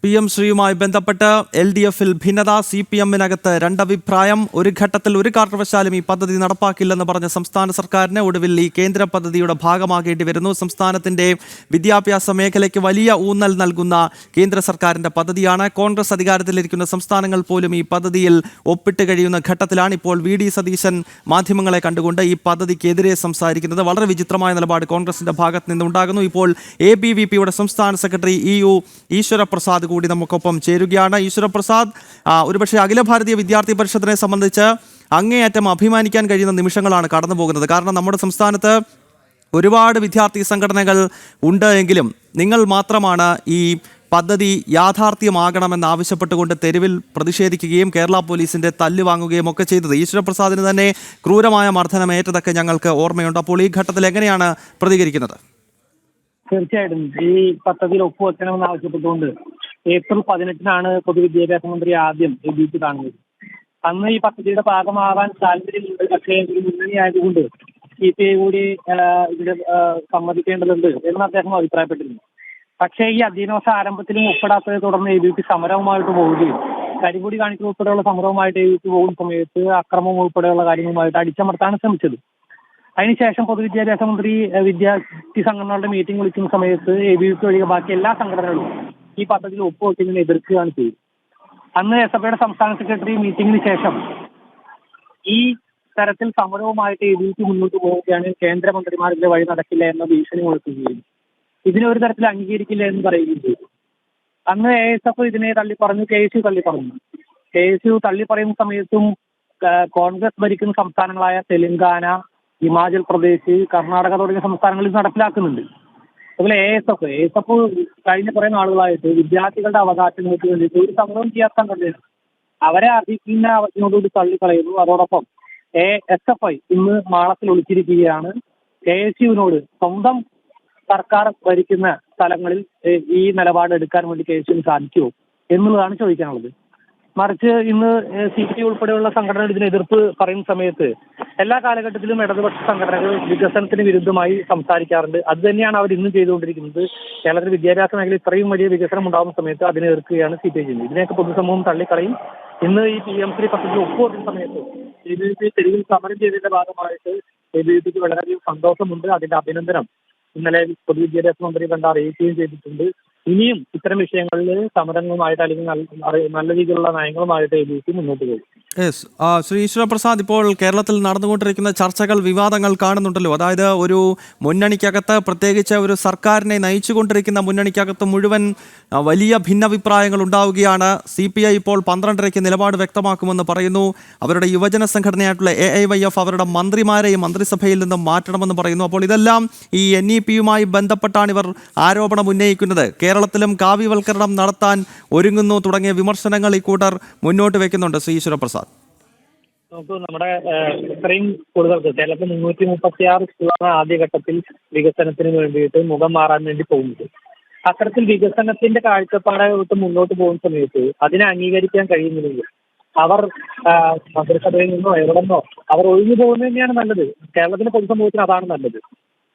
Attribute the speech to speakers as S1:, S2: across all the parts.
S1: PM ശ്രീയുമായി ബന്ധപ്പെട്ട് LDF-ൽ ഭിന്നത, CPM-നകത്ത് രണ്ടഭിപ്രായം. ഒരു ഘട്ടത്തിൽ ഒരു കാരണവശാലും ഈ പദ്ധതി നടപ്പാക്കില്ലെന്ന് പറഞ്ഞ സംസ്ഥാന സർക്കാരിന് ഒടുവിൽ ഈ കേന്ദ്ര പദ്ധതിയുടെ ഭാഗമാകേണ്ടി വരുന്നു. സംസ്ഥാനത്തിന്റെ വിദ്യാഭ്യാസ മേഖലയ്ക്ക് വലിയ ഊന്നൽ നൽകുന്ന കേന്ദ്ര സർക്കാരിന്റെ പദ്ധതിയാണ്. കോൺഗ്രസ് അധികാരത്തിലിരിക്കുന്ന സംസ്ഥാനങ്ങൾ പോലും ഈ പദ്ധതിയിൽ ഒപ്പിട്ട് കഴിയുന്ന ഘട്ടത്തിലാണ് ഇപ്പോൾ VD സതീശൻ മാധ്യമങ്ങളെ കണ്ടുകൊണ്ട് ഈ പദ്ധതിക്കെതിരെ സംസാരിക്കുന്നത്. വളരെ വിചിത്രമായ നിലപാട് കോൺഗ്രസിന്റെ ഭാഗത്ത് നിന്നുണ്ടാകുന്നു. ഇപ്പോൾ ABVP-യുടെ സംസ്ഥാന സെക്രട്ടറി EU ഈശ്വരപ്രസാദ് കൂടി നമുക്കൊപ്പം ചേരുകയാണ്. ഈശ്വരപ്രസാദ്, ഒരുപക്ഷെ അഖില ഭാരതീയ വിദ്യാർത്ഥി പരിഷത്തിനെ സംബന്ധിച്ച് അങ്ങേയറ്റം അഭിമാനിക്കാൻ കഴിയുന്ന നിമിഷങ്ങളാണ് കടന്നു പോകുന്നത്. കാരണം നമ്മുടെ സംസ്ഥാനത്ത് ഒരുപാട് വിദ്യാർത്ഥി സംഘടനകൾ ഉണ്ട് എങ്കിലും നിങ്ങൾ മാത്രമാണ് ഈ പദ്ധതി യാഥാർത്ഥ്യമാകണമെന്ന് ആവശ്യപ്പെട്ടുകൊണ്ട് തെരുവിൽ പ്രതിഷേധിക്കുകയും കേരള പോലീസിന്റെ തല്ല് വാങ്ങുകയും ഒക്കെ ചെയ്തത്. ഈശ്വരപ്രസാദിന് തന്നെ ക്രൂരമായ മർദ്ദനമേറ്റതൊക്കെ ഞങ്ങൾക്ക് ഓർമ്മയുണ്ട്. അപ്പോൾ ഈ ഘട്ടത്തിൽ എങ്ങനെയാണ് പ്രതികരിക്കുന്നത്?
S2: തീർച്ചയായിട്ടും ഈ പദ്ധതിയിൽ ഒപ്പുവെക്കണമെന്ന് ആവശ്യപ്പെട്ടുകൊണ്ട് ഏപ്രിൽ 18-നാണ് പൊതുവിദ്യാഭ്യാസ മന്ത്രി ആദ്യം ABVP കാണുന്നത്. അന്ന് ഈ പദ്ധതിയുടെ ഭാഗമാകാൻ താല്പര്യമുണ്ട്, പക്ഷേ ഒരു മുന്നണിയായതുകൊണ്ട് CPI കൂടി ഇതിൽ സമ്മതിക്കേണ്ടതുണ്ട് എന്ന് അദ്ദേഹം അഭിപ്രായപ്പെട്ടിരുന്നു. പക്ഷേ ഈ അധ്യയന വർഷ ആരംഭത്തിലും ഒപ്പിടാത്തതിനെ തുടർന്ന് ABVP സമരവുമായിട്ട് പോവുകയും കരിപൊടി കാണിക്കൽ ഉൾപ്പെടെയുള്ള സമരവുമായിട്ട് ABVP പോകുന്ന സമയത്ത് അക്രമം ഉൾപ്പെടെയുള്ള കാര്യങ്ങളുമായിട്ട് അടിച്ചമർത്താൻ ശ്രമിച്ചത്. അതിനുശേഷം പൊതുവിദ്യാഭ്യാസ മന്ത്രി വിദ്യാർത്ഥി സംഘടനകളുടെ മീറ്റിംഗ് വിളിക്കുന്ന സമയത്ത് ABVP ഒഴികെ ബാക്കി എല്ലാ സംഘടനകളും ഈ പദ്ധതിയിൽ ഒപ്പുവെക്കുന്നതിനെ എതിർക്കുകയാണ് ചെയ്തത്. അന്ന് SFIയുടെ സംസ്ഥാന സെക്രട്ടറി മീറ്റിംഗിന് ശേഷം ഈ തരത്തിൽ സമരവുമായിട്ട് ABVP മുന്നോട്ട് പോവുകയാണ്, കേന്ദ്രമന്ത്രിമാരുടെ വഴി നടക്കില്ല എന്ന ഭീഷണി മുഴക്കുകയും ഇതിനെ ഒരു തരത്തിൽ അംഗീകരിക്കില്ല എന്ന് പറയുകയും ചെയ്തു. അന്ന് ASF ഇതിനെ തള്ളിപ്പറഞ്ഞു, KSU തള്ളിപ്പറഞ്ഞു. KSU തള്ളിപ്പറയുന്ന സമയത്തും കോൺഗ്രസ് ഭരിക്കുന്ന സംസ്ഥാനങ്ങളായ തെലങ്കാന, ഹിമാചൽ പ്രദേശ്, കർണാടക തുടങ്ങിയ സംസ്ഥാനങ്ങളിൽ നടപ്പിലാക്കുന്നുണ്ട്. അതുപോലെ ASF കഴിഞ്ഞ കുറെ നാളുകളായിട്ട് വിദ്യാർത്ഥികളുടെ അവകാശങ്ങൾക്ക് വേണ്ടിയിട്ട് ഒരു സമരവും ചെയ്യാത്ത സംഘടനയാണ്. അവരെ അർഹിക്കുന്ന അവസ്ഥയോടുകൂടി തള്ളിക്കളയുന്നു. അതോടൊപ്പം SFI ഇന്ന് മാളത്തിൽ ഒളിച്ചിരിക്കുകയാണ്. KSUവിനോട് സ്വന്തം സർക്കാർ ഭരിക്കുന്ന സ്ഥലങ്ങളിൽ ഈ നിലപാട് എടുക്കാൻ വേണ്ടി KSUവിന് സാധിക്കുമോ എന്നുള്ളതാണ് ചോദിക്കാനുള്ളത്. മറിച്ച് ഇന്ന് CPI ഉൾപ്പെടെയുള്ള സംഘടനകൾ ഇതിന് എതിർപ്പ് പറയുന്ന സമയത്ത് എല്ലാ കാലഘട്ടത്തിലും ഇടതുപക്ഷ സംഘടനകൾ വികസനത്തിന് വിരുദ്ധമായി സംസാരിക്കാറുണ്ട്. അത് തന്നെയാണ് അവർ ഇന്നും ചെയ്തുകൊണ്ടിരിക്കുന്നത്. കേരളത്തിൽ വിദ്യാഭ്യാസ മേഖല ഇത്രയും വലിയ വികസനം ഉണ്ടാകുന്ന സമയത്ത് അതിനെ എതിർക്കുകയാണ് CPI ചെയ്യുന്നത്. ഇതിനെയൊക്കെ പൊതുസമൂഹം തള്ളിക്കളയും. ഇന്ന് ഈ PM3 പദ്ധതി ഒപ്പുവെക്കുന്ന സമയത്ത് ABVP തെരുവിൽ സമരം ചെയ്തതിന്റെ ഭാഗമായിട്ട് ABVPക്ക് വളരെയധികം സന്തോഷമുണ്ട്. അതിന്റെ അഭിനന്ദനം ഇന്നലെ പൊതുവിദ്യാഭ്യാസ മന്ത്രി കണ്ട് അറിയിക്കുകയും ചെയ്തിട്ടുണ്ട്. ഇനിയും ഇത്തരം വിഷയങ്ങളിൽ സമരങ്ങളുമായിട്ട് അല്ലെങ്കിൽ നല്ല രീതിയിലുള്ള നയങ്ങളുമായിട്ട് ABVP മുന്നോട്ട് പോകും.
S1: ശ്രീ ഈശ്വരപ്രസാദ്, ഇപ്പോൾ കേരളത്തിൽ നടന്നുകൊണ്ടിരിക്കുന്ന ചർച്ചകൾ, വിവാദങ്ങൾ കാണുന്നുണ്ടല്ലോ. അതായത് ഒരു മുന്നണിക്കകത്ത്, പ്രത്യേകിച്ച് ഒരു സർക്കാരിനെ നയിച്ചുകൊണ്ടിരിക്കുന്ന മുന്നണിക്കകത്ത് മുഴുവൻ വലിയ ഭിന്നഭിപ്രായങ്ങൾ ഉണ്ടാവുകയാണ്. CPI ഇപ്പോൾ 12:30 നിലപാട് വ്യക്തമാക്കുമെന്ന് പറയുന്നു. അവരുടെ യുവജന സംഘടനയായിട്ടുള്ള AIYF അവരുടെ മന്ത്രിമാരെ മന്ത്രിസഭയിൽ നിന്നും മാറ്റണമെന്ന് പറയുന്നു. അപ്പോൾ ഇതെല്ലാം ഈ NEP-യുമായി ബന്ധപ്പെട്ടാണ് ഇവർ ആരോപണം ഉന്നയിക്കുന്നത്. കേരളത്തിലും കാവ്യവൽക്കരണം നടത്താൻ ഒരുങ്ങുന്നു തുടങ്ങിയ വിമർശനങ്ങൾ ഈ കൂട്ടർ മുന്നോട്ട് വെക്കുന്നുണ്ട്. ശ്രീ ഈശ്വരപ്രസാദ്,
S2: നമുക്ക് നമ്മുടെ ഇത്രയും സ്കൂളുകൾക്ക് കേരളത്തിൽ 336 സ്കൂളാണ് ആദ്യഘട്ടത്തിൽ വികസനത്തിന് വേണ്ടിയിട്ട് മുഖം മാറാൻ വേണ്ടി പോകുന്നത്. അത്തരത്തിൽ വികസനത്തിന്റെ കാഴ്ചപ്പാടായിട്ട് മുന്നോട്ട് പോകുന്ന സമയത്ത് അതിനെ അംഗീകരിക്കാൻ കഴിയുന്നില്ലെങ്കിൽ അവർ മന്ത്രിസഭയിൽ നിന്നോ എവിടെ നിന്നോ അവർ ഒഴിഞ്ഞു പോകുന്നത് തന്നെയാണ് നല്ലത്. കേരളത്തിലെ പൊതുസമൂഹത്തിന് അതാണ് നല്ലത്.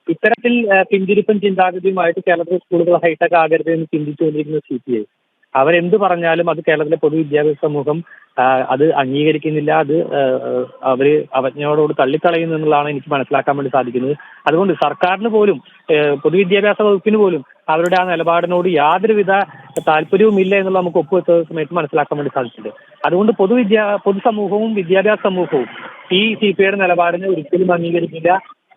S2: ഇത്തരത്തിൽ പിന്തിരിപ്പൻ ചിന്താഗതിയുമായിട്ട് കേരളത്തിലെ സ്കൂളുകൾ ഹൈടെക് ആകരുത് എന്ന് ചിന്തിച്ചുകൊണ്ടിരിക്കുന്ന CPI അവരെന്ത് പറഞ്ഞാലും അത് കേരളത്തിലെ പൊതുവിദ്യാഭ്യാസ സമൂഹം അത് അംഗീകരിക്കുന്നില്ല. അത് അവര് അവജ്ഞയോടുകൂടി തള്ളിക്കളയുന്നു എന്നുള്ളതാണ് എനിക്ക് മനസ്സിലാക്കാൻ വേണ്ടി സാധിക്കുന്നത്. അതുകൊണ്ട് സർക്കാരിന് പോലും പൊതുവിദ്യാഭ്യാസ വകുപ്പിന് പോലും അവരുടെ ആ നിലപാടിനോട് യാതൊരുവിധ താല്പര്യവും ഇല്ല എന്നുള്ള നമുക്ക് ഒപ്പുവെച്ച സമയത്ത് മനസ്സിലാക്കാൻ വേണ്ടി സാധിച്ചിട്ടുണ്ട്. അതുകൊണ്ട് പൊതുസമൂഹവും വിദ്യാഭ്യാസ സമൂഹവും ഈ CPIയുടെ നിലപാടിനെ ഒരിക്കലും അംഗീകരിക്കില്ല.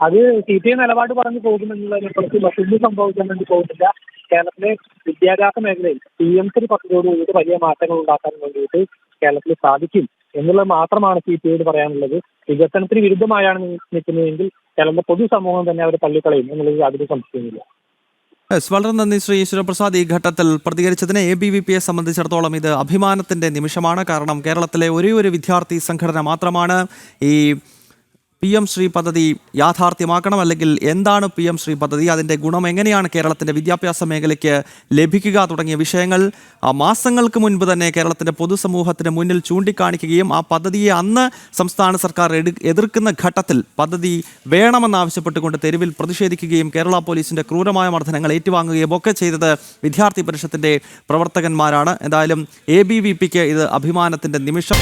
S2: അത് CPI നിലപാട് പറഞ്ഞു പോകുമെന്നുള്ളതിനെക്കുറിച്ച് മറ്റൊന്നും സംഭവിക്കാൻ വേണ്ടി പോകുന്നില്ല. കേരളത്തിലെ വിദ്യാഭ്യാസ മേഖലയിൽ PM3 പദ്ധതിയോടുകൂടി വലിയ മാറ്റങ്ങൾ ഉണ്ടാക്കാൻ വേണ്ടിയിട്ട് കേരളത്തിൽ സാധിക്കും എന്നുള്ളത് മാത്രമാണ് CPIയോട് പറയാനുള്ളത്. വികസനത്തിന് വിരുദ്ധമായാണ് നിൽക്കുന്നതെങ്കിൽ കേരളത്തിലെ പൊതുസമൂഹം തന്നെ അവർ തള്ളിക്കളയും എന്നുള്ളത് യാതൊരു സംശയമില്ല.
S1: വളരെ നന്ദി ശ്രീ ഈശ്വരപ്രസാദ്. ഈ ഘട്ടത്തിൽ പ്രതികരിച്ചതിന് ABVP-യെ സംബന്ധിച്ചിടത്തോളം ഇത് അഭിമാനത്തിന്റെ നിമിഷമാണ്. കാരണം കേരളത്തിലെ ഒരേ ഒരു വിദ്യാർത്ഥി സംഘടന മാത്രമാണ് ഈ PM ശ്രീ പദ്ധതി യാഥാർത്ഥ്യമാക്കണം, അല്ലെങ്കിൽ എന്താണ് PM ശ്രീ പദ്ധതി, അതിൻ്റെ ഗുണം എങ്ങനെയാണ് കേരളത്തിൻ്റെ വിദ്യാഭ്യാസ മേഖലയ്ക്ക് ലഭിക്കുക തുടങ്ങിയ വിഷയങ്ങൾ മാസങ്ങൾക്ക് മുൻപ് തന്നെ കേരളത്തിൻ്റെ പൊതുസമൂഹത്തിന് മുന്നിൽ ചൂണ്ടിക്കാണിക്കുകയും ആ പദ്ധതിയെ അന്ന് സംസ്ഥാന സർക്കാർ എതിർക്കുന്ന ഘട്ടത്തിൽ പദ്ധതി വേണമെന്നാവശ്യപ്പെട്ടുകൊണ്ട് തെരുവിൽ പ്രതിഷേധിക്കുകയും കേരള പോലീസിൻ്റെ ക്രൂരമായ മർദ്ദനങ്ങൾ ഏറ്റുവാങ്ങുകയും ഒക്കെ ചെയ്തത് വിദ്യാർത്ഥി പരിഷത്തിൻ്റെ പ്രവർത്തകന്മാരാണ്. എന്തായാലും ABVPക്ക് ഇത് അഭിമാനത്തിൻ്റെ നിമിഷം.